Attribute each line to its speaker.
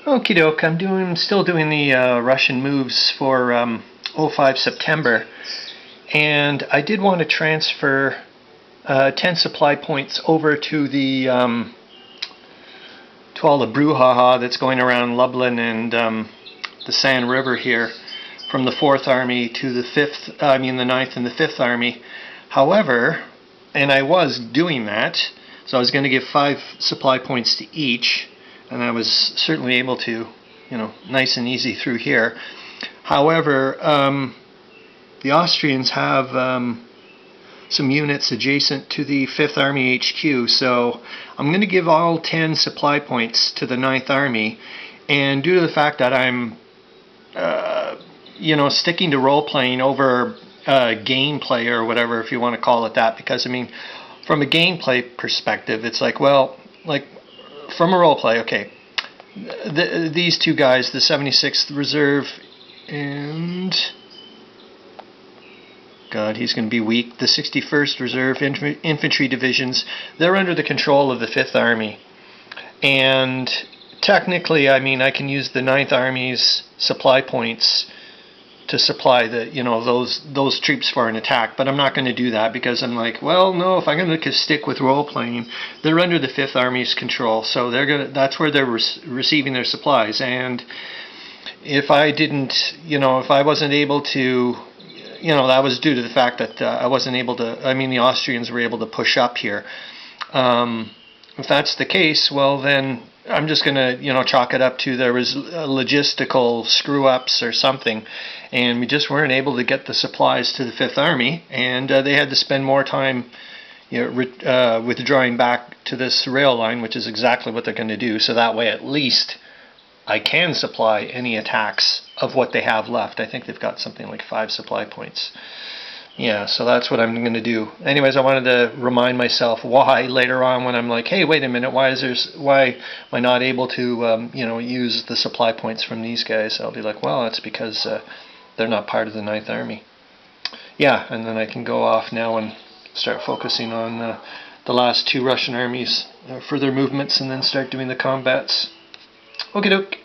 Speaker 1: Okie doke, still doing the Russian moves for 05 September, and I did want to transfer 10 supply points over to the to all the brouhaha that's going around Lublin and the San River here, from the 4th Army to the 5th, the 9th and the 5th Army. However, and I was doing that, so I was going to give 5 supply points to each, and I was certainly able to, nice and easy through here. However, the Austrians have some units adjacent to the 5th Army HQ, so I'm going to give all 10 supply points to the 9th Army, and due to the fact that I'm sticking to role-playing over gameplay, or whatever, if you want to call it that, because, from a gameplay perspective, it's like, well, from a role-play, okay, these two guys, the 76th Reserve and... God, he's going to be weak. The 61st Reserve Infantry Divisions, they're under the control of the 5th Army. And technically, I can use the 9th Army's supply points to supply those troops for an attack, but I'm not going to do that, because I'm like, well, no, if I'm going to stick with role-playing, they're under the 5th Army's control, so that's where they're receiving their supplies. And if I if I wasn't able to, that was due to the fact that I wasn't able to, the Austrians were able to push up here. If that's the case, well, then I'm just going to, chalk it up to there was logistical screw-ups or something, and we just weren't able to get the supplies to the 5th Army, and they had to spend more time withdrawing back to this rail line, which is exactly what they're going to do, so that way at least I can supply any attacks of what they have left. I think they've got something like 5 supply points. Yeah, so that's what I'm going to do. Anyways, I wanted to remind myself why later on, when I'm like, hey, wait a minute, why am I not able to use the supply points from these guys? I'll be like, well, that's because they're not part of the 9th Army. Yeah, and then I can go off now and start focusing on the last 2 Russian armies for their movements, and then start doing the combats. Okie doke.